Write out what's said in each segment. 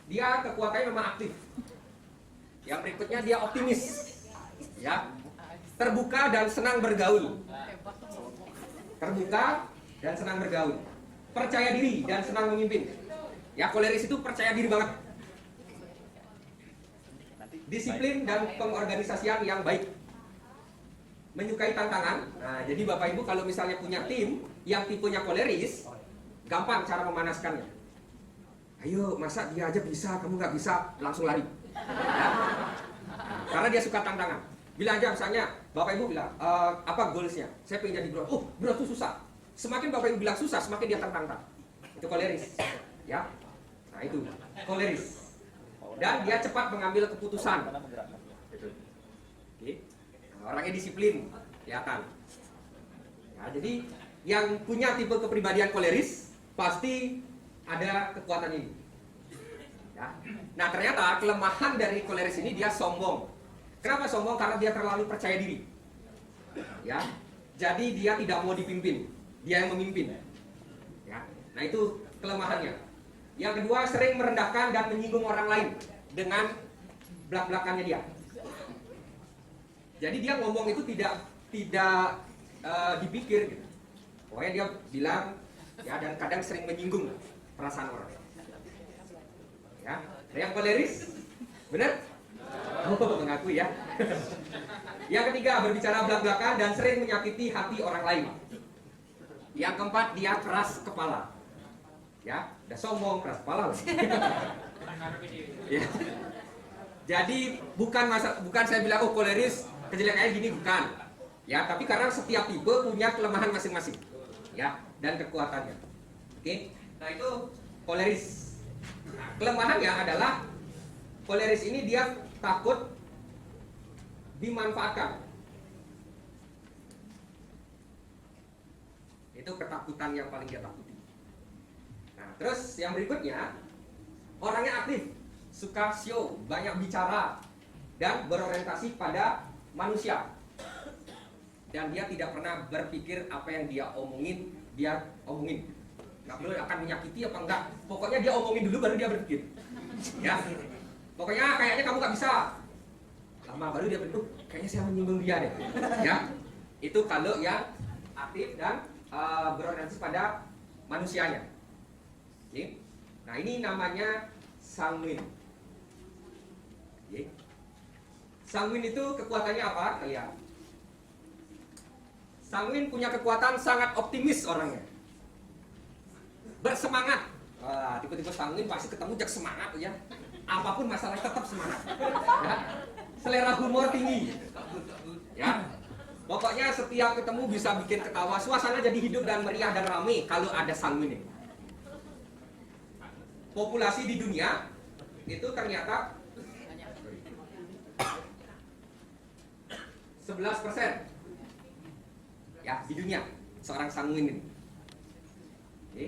dia kekuatannya memang aktif. Yang berikutnya dia optimis, ya, terbuka dan senang bergaul. Terbuka dan senang bergaul, percaya diri dan senang memimpin. Ya, koleris itu percaya diri banget. Disiplin dan pengorganisasian yang baik. Menyukai tantangan. Nah, jadi Bapak Ibu kalau misalnya punya tim yang tipenya koleris, gampang cara memanaskannya. Ayo, masa dia aja bisa, kamu nggak bisa, langsung lari. Ya? Karena dia suka tantangan. Bilang aja misalnya, Bapak Ibu bilang, apa goalsnya? Saya pengen jadi bro. Oh, bro itu susah. Semakin Bapak Ibu bilang susah, semakin dia tantang. Itu koleris. Ya, nah itu koleris. Dan dia cepat mengambil keputusan. Oke. Nah, orangnya disiplin, kelihatan. Ya, jadi yang punya tipe kepribadian koleris pasti ada kekuatan ini. Ya. Nah, ternyata kelemahan dari koleris ini dia sombong. Kenapa sombong? Karena dia terlalu percaya diri. Ya. Jadi dia tidak mau dipimpin, dia yang memimpin. Ya. Nah, itu kelemahannya. Yang kedua, sering merendahkan dan menyinggung orang lain dengan belak-belakannya dia. Jadi dia ngomong itu tidak dipikir gitu. Pokoknya dia bilang, ya, dan kadang sering menyinggung perasaan orang. Ya, yang koleris, benar? Oh, mengakui ya. Yang ketiga, berbicara belak-belakan dan sering menyakiti hati orang lain. Yang keempat, dia keras kepala. Ya, udah sombong, keras kepala. Ya. Jadi bukan saya bilang oh koleris kejelekannya gini, bukan. Ya, tapi karena setiap tipe punya kelemahan masing-masing. Ya, dan kekuatannya. Oke. Nah, itu koleris. Nah, kelemahannya adalah koleris ini dia takut dimanfaatkan. Itu ketakutan yang paling dia takuti. Nah, terus yang berikutnya, orangnya aktif, suka show, banyak bicara, dan berorientasi pada manusia. Dan dia tidak pernah berpikir apa yang dia omongin, dia omongin. Nggak perlu akan menyakiti apa enggak. Pokoknya dia omongin dulu baru dia berpikir. Ya, pokoknya kayaknya kamu nggak bisa. Lama baru dia berpikir, kayaknya saya menyinggung dia deh. Ya, itu kalau yang aktif dan berorientasi pada manusianya. Oke. Nah, ini namanya sanguin. Oke. Sanguin itu kekuatannya apa? Lihat. Sanguin punya kekuatan sangat optimis orangnya. Bersemangat. Wah, tipe-tipe sanguin pasti ketemu jak semangat ya. Apapun masalah tetap semangat. Ya. Selera humor tinggi. Ya. Pokoknya setiap ketemu bisa bikin ketawa, suasana jadi hidup dan meriah dan ramai kalau ada sanguin. Populasi di dunia itu ternyata 11% ya di dunia seorang sanguin ini. Oke.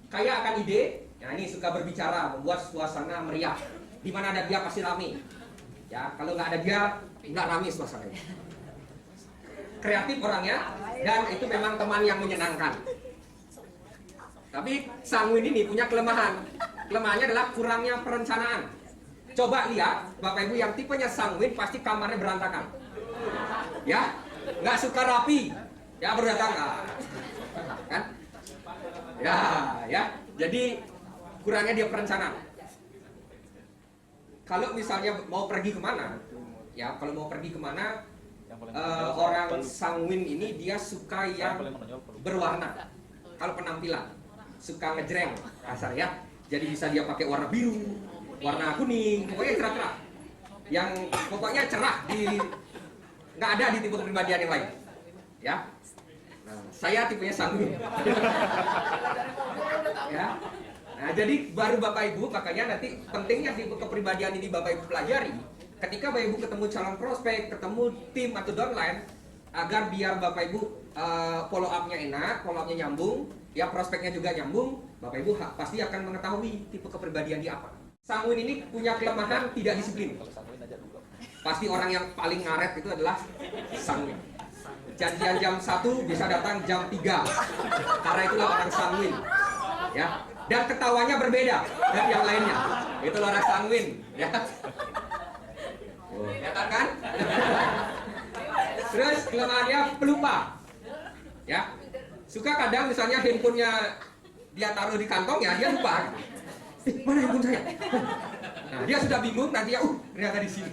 Kaya akan ide, nah ini suka berbicara, membuat suasana meriah. Di mana ada dia pasti ramai. Ya, kalau nggak ada dia nggak ramai suasananya. Kreatif orangnya dan itu memang teman yang menyenangkan. Tapi sanguin ini punya kelemahan. Kelemahannya adalah kurangnya perencanaan. Coba lihat, Bapak Ibu yang tipenya sanguin pasti kamarnya berantakan. Ya, nggak suka rapi. Ya, baru datang. Kan? Ya. Jadi kurangnya dia perencanaan. Kalau misalnya mau pergi kemana, ya kalau mau pergi kemana, orang sanguin ini dia suka yang berwarna. Kalau penampilan suka ngejreng kasar ya, jadi bisa dia pakai warna biru, warna kuning, pokoknya cerah-cerah. Yang pokoknya cerah nggak ada di tipe kepribadian yang lain. Ya, nah, saya tipenya sanguin. Ya, nah jadi baru Bapak Ibu makanya nanti pentingnya tipe kepribadian ini Bapak Ibu pelajari. Ketika Bapak Ibu ketemu calon prospek, ketemu tim atau downline, agar biar Bapak Ibu follow up-nya enak, follow up-nya nyambung, ya prospeknya juga nyambung, Bapak Ibu pasti akan mengetahui tipe kepribadian dia apa. Sanguin ini punya kelemahan tidak disiplin. Pasti orang yang paling ngaret itu adalah sanguin. Janjian jam 1 bisa datang jam 3. Karena itulah orang sanguin. Ya. dan ketawanya berbeda dari yang lainnya. Itu orang sanguin, ya. Kelihatan kan? Terus kelemahannya pelupa, ya. Suka kadang misalnya handphonenya dia taruh di kantongnya, dia lupa. Mana handphone saya? Nah, dia sudah bingung nanti ya, ternyata di sini.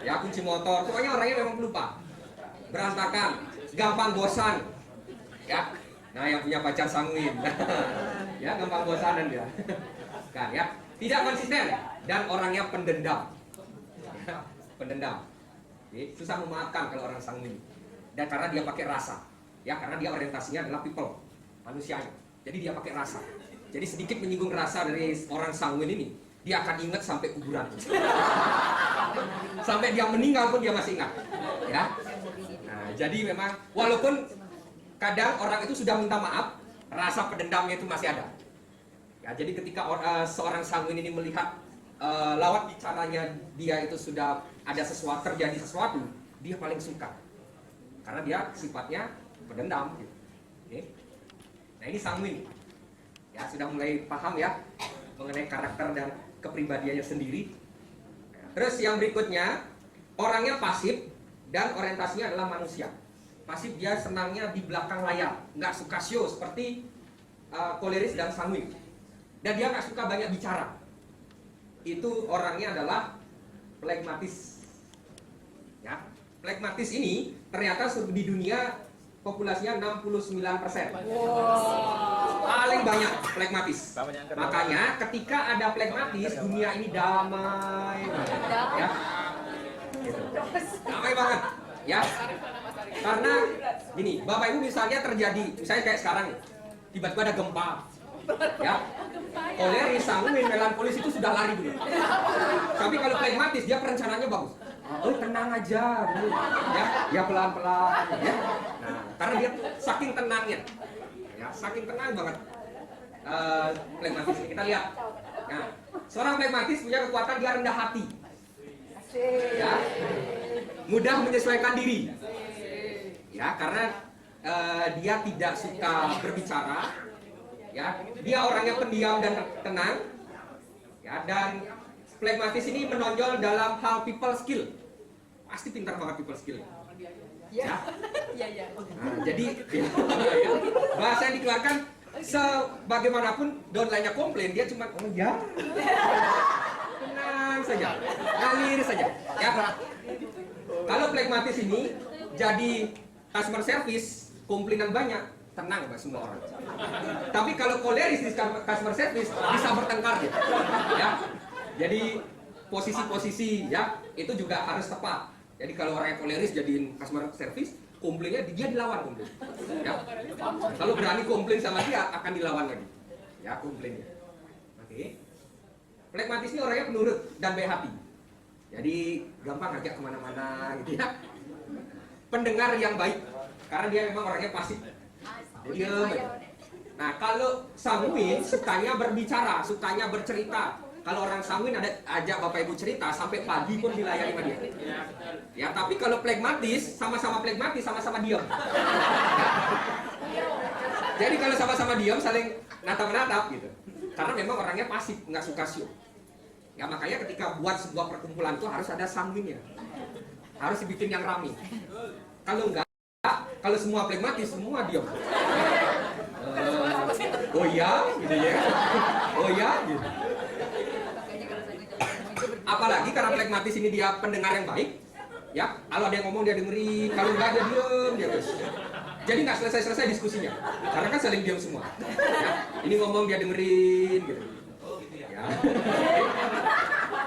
Ya, kunci motor. Pokoknya orangnya memang pelupa, berantakan, gampang bosan, ya. Nah, yang punya pacar sanguin, ya gampang bosanan dia, kan? Ya, tidak konsisten dan orangnya pendendam, ya, pendendam. Jadi, susah memaafkan kalau orang sanguin. Dan karena dia pakai rasa, ya karena dia orientasinya adalah people, manusianya. Jadi dia pakai rasa. Jadi sedikit menyinggung rasa dari orang sanguin ini, dia akan ingat sampai kuburan. Sampai dia meninggal pun dia masih ingat, ya. Nah, jadi memang walaupun kadang orang itu sudah minta maaf, rasa pendendamnya itu masih ada. Ya, jadi ketika seorang sanguin ini melihat lawan bicaranya dia itu sudah ada sesuatu, terjadi sesuatu, dia paling suka. Karena dia sifatnya pendendam gitu. Oke. Nah, ini sanguin. Ya, sudah mulai paham ya mengenai karakter dan kepribadiannya sendiri. Terus yang berikutnya, orangnya pasif dan orientasinya adalah manusia. Pasif, dia senangnya di belakang layar, nggak suka show seperti koleris dan sanguin. Dan dia nggak suka banyak bicara. Itu orangnya adalah flegmatis. Ya, flegmatis ini ternyata di dunia populasinya 69%. Paling banyak flegmatis. Makanya ketika ada flegmatis, dunia ini damai, ya. Damai banget, ya. Karena gini, Bapak Ibu misalnya terjadi, misalnya kayak sekarang nih, tiba-tiba ada gempa, ya. Koleris, sanguin, melankolis itu sudah lari dulu. Tapi kalau flegmatis dia perencanaannya bagus. Oh, tenang aja, dulu. Ya pelan-pelan, ya. Nah, karena dia saking tenangnya, ya, saking tenang banget. Flegmatis ini kita lihat. Nah, seorang flegmatis punya kekuatan dia rendah hati, ya, mudah menyesuaikan diri, ya, karena dia tidak suka berbicara, ya, dia orangnya pendiam dan tenang, ya, dan flegmatis ini menonjol dalam hal people skill, pasti pintar banget people skill, ya. Nah, jadi bahasa yang dikeluarkan sebagaimanapun downline-nya komplain, dia cuma oh ya, tenang saja, ngalir saja, ya. Kalau flegmatis ini jadi customer service, komplainan banyak, tenang Pak semua orang. Tapi kalau koleris di customer service bisa bertengkar, ya. Jadi posisi-posisi ya itu juga harus tepat. Jadi kalau orang yang koleris jadiin customer service, komplainnya dia dilawan komplain. Ya. Kalau berani komplain sama dia akan dilawan lagi. Ya, komplainnya. Oke. Flegmatis ini orangnya penurut dan baik hati. Jadi gampang ngajak kemana-mana gitu ya. Pendengar yang baik karena dia memang orangnya pasif. Diam. Nah, kalau sanguin sukanya berbicara, sukanya bercerita. Kalau orang sanguin ada ajak Bapak Ibu cerita sampai pagi pun dilayani sama dia. Ya, tapi kalau flegmatis, sama-sama flegmatis, sama-sama diam. Jadi kalau sama-sama diam saling natap-natap gitu. Karena memang orangnya pasif, nggak suka show. Ya, makanya ketika buat sebuah perkumpulan itu harus ada sanguinnya. Harus dibikin yang ramai. Kalau enggak, kalau semua flegmatis, semua diam. Oh iya, gitu ya. Oh iya, gitu. Apalagi karena flegmatis ini dia pendengar yang baik, ya. Kalau ada yang ngomong dia dengerin, kalau enggak dia diam, dia terus. Jadi nggak selesai-selesai diskusinya, karena kan saling diam semua. Ya. Ini ngomong dia dengerin, gitu. Ya.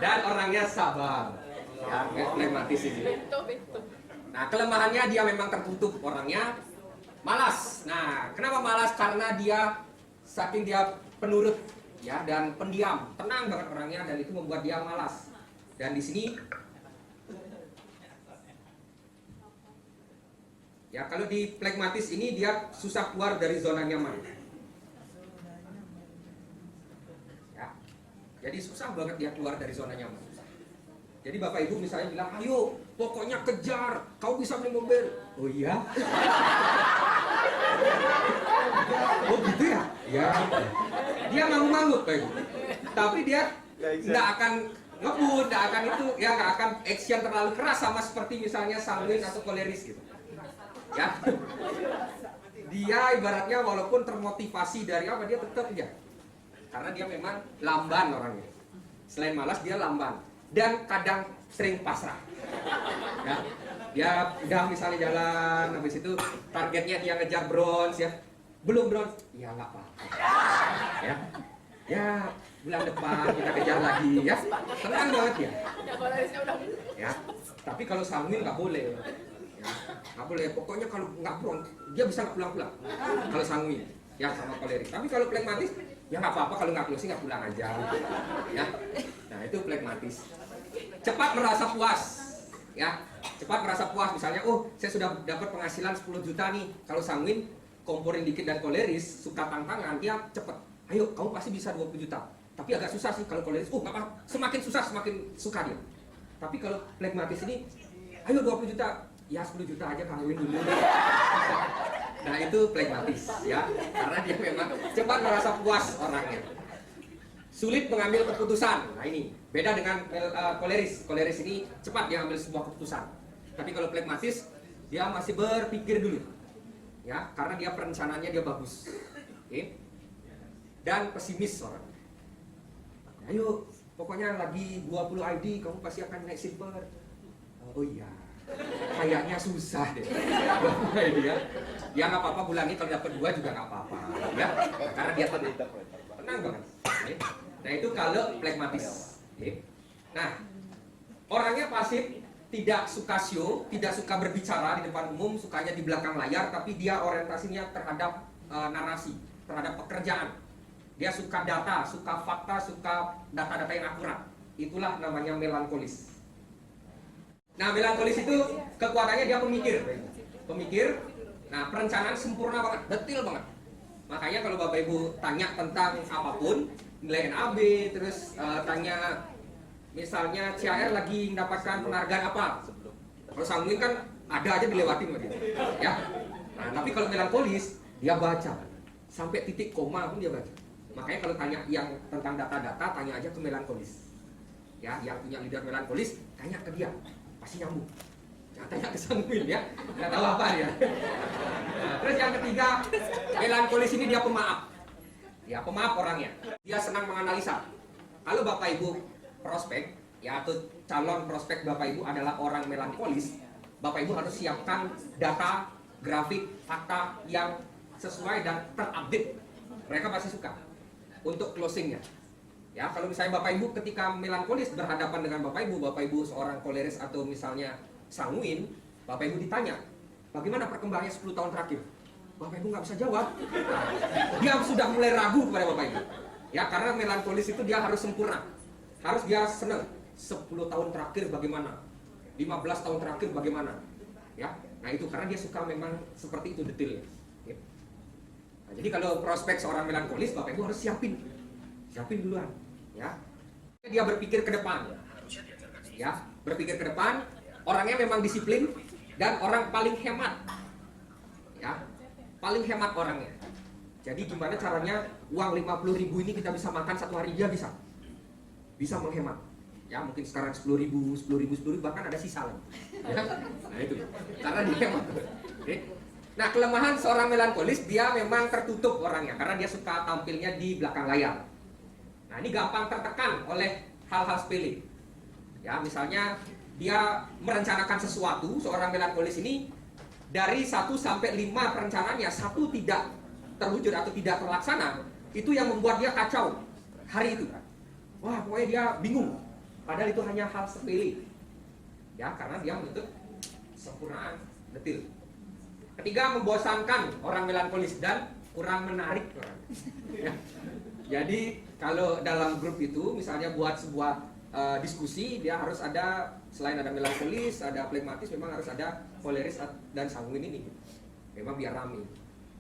Dan orangnya sabar, ya, flegmatis ini. Nah, kelemahannya dia memang tertutup, orangnya malas. Nah, kenapa malas? Karena dia saking dia penurut, ya, dan pendiam, tenang banget orangnya, dan itu membuat dia malas. Dan di sini, ya, kalau di flegmatis ini dia susah keluar dari zona nyaman. Ya, jadi susah banget dia keluar dari zona nyaman. Jadi Bapak Ibu misalnya bilang, ayo, pokoknya kejar, kau bisa beli mobil. Oh iya? Oh gitu ya? Ya, dia manggung-manggung Pak Ibu. Tapi dia nggak akan ngebut, nggak akan itu, ya nggak akan action terlalu keras sama seperti misalnya sanguin atau koleris gitu. Ya, dia ibaratnya walaupun termotivasi dari apa dia tetap aja, karena dia memang lamban orangnya. Selain malas dia lamban dan kadang sering pasrah. Ya, dia udah misalnya jalan, habis itu targetnya dia ngejar bronze ya, belum bronze, ya nggak apa-apa. Ya, bulan depan kita kejar lagi ya, tenang banget ya. Ya, tapi kalau sanguin nggak boleh. Ya, nggak boleh. Pokoknya kalau nggak bronze, dia bisa nggak pulang-pulang. Kalau sanguin, ya sama koleris. Tapi kalau plekmatis, ya nggak apa-apa kalau nggak closing nggak pulang aja. Ya, nah itu plekmatis. Cepat merasa puas. Ya, cepat merasa puas. Misalnya, oh saya sudah dapat penghasilan 10 juta nih. Kalau sanguin, komporin dikit dan koleris, suka tantangan, dia cepet. Ayo, kamu pasti bisa 20 juta. Tapi agak susah sih kalau koleris. Oh, nggak apa, semakin susah semakin suka dia. Tapi kalau plekmatis ini, ayo 20 juta. Ya 10 juta aja kawin dulu. Nah itu plekmatis ya, karena dia memang cepat merasa puas orangnya. Sulit mengambil keputusan. Nah ini beda dengan koleris. Koleris ini cepat dia ambil sebuah keputusan. Tapi kalau plekmatis dia masih berpikir dulu. Ya, karena dia perencanaannya dia bagus. Oke. Dan pesimis orang. Ayo, pokoknya lagi 20 ID kamu pasti akan naik silver. Oh iya. Kayaknya susah deh. Dia, ya nggak apa-apa bulan ini kalau dapat 2 juga nggak apa-apa. Ya, karena dia tenang banget. Nah itu kalau plekmatis. Nah, orangnya pasif, tidak suka show, tidak suka berbicara di depan umum, sukanya di belakang layar, tapi dia orientasinya terhadap narasi, terhadap pekerjaan. Dia suka data, suka fakta, suka data-data yang akurat. Itulah namanya melankolis. Nah, melankolis itu kekuatannya dia pemikir. Pemikir, nah perencanaan sempurna banget, detail banget. Makanya kalau Bapak Ibu tanya tentang apapun, nilai NAB, terus tanya misalnya CAR lagi mendapatkan penghargaan apa. Kalau sanguin kan ada aja dilewatin gitu. Ya. Nah, tapi kalau melankolis, dia baca. Sampai titik koma pun dia baca. Makanya kalau tanya yang tentang data-data, tanya aja ke melankolis. Ya, yang punya leader melankolis, tanya ke dia. Pasti nyambung. Jangan tanya ke sanguin ya, nggak tahu apa ya. Nah, terus yang ketiga, melankolis ini dia pemaaf. Ya, pemaaf orangnya. Dia senang menganalisa. Kalau Bapak Ibu prospek, ya atau calon prospek Bapak Ibu adalah orang melankolis, Bapak Ibu harus siapkan data, grafik, fakta yang sesuai dan terupdate. Mereka pasti suka untuk closingnya. Ya, kalau misalnya Bapak Ibu ketika melankolis berhadapan dengan Bapak Ibu seorang koleris atau misalnya sanguin, Bapak Ibu ditanya, bagaimana perkembangannya 10 tahun terakhir? Bapak Ibu nggak bisa jawab. Dia sudah mulai ragu kepada Bapak Ibu. Ya, karena melankolis itu dia harus sempurna. Harus dia senang. 10 tahun terakhir bagaimana? 15 tahun terakhir bagaimana? Ya, nah itu karena dia suka memang seperti itu detailnya. Ya. Nah, jadi kalau prospek seorang melankolis, Bapak Ibu harus siapin duluan. Ya, dia berpikir ke depan. Ya, berpikir ke depan. Orangnya memang disiplin dan orang paling hemat. Ya, paling hemat orangnya. Jadi gimana caranya uang 50.000 ini kita bisa makan satu hari, dia bisa menghemat. Ya mungkin sekarang 10.000 bahkan ada sisa lagi. Ya? Nah itu karena dia hemat. Nah kelemahan seorang melankolis, dia memang tertutup orangnya karena dia suka tampilnya di belakang layar. Nah ini gampang tertekan oleh hal-hal sepele. Ya misalnya dia merencanakan sesuatu, seorang melankolis ini dari 1 sampai 5 perencanaannya, 1 tidak terwujud atau tidak terlaksana, itu yang membuat dia kacau hari itu. Wah, pokoknya dia bingung. Padahal itu hanya hal sepele. Ya, karena dia menuntut sempurnaan, detail. Ketiga, membosankan orang melankolis dan kurang menarik. Ya. Jadi, kalau dalam grup itu, misalnya buat sebuah diskusi, dia harus ada, selain ada melankolis, ada plekmatis, memang harus ada koleris dan sanguin ini. Memang biar rame.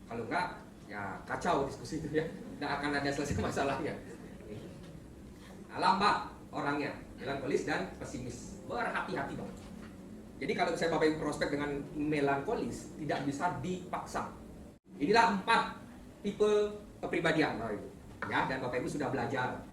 Kalau enggak, ya kacau diskusi itu ya. Nggak akan ada selesai masalahnya. Nah, lambat orangnya, melankolis dan pesimis. Berhati-hati banget. Jadi kalau saya Bapak Ibu prospek dengan melankolis, tidak bisa dipaksa. Inilah 4 tipe kepribadian Bapak Ibu. Ya, dan Bapak Ibu sudah belajar.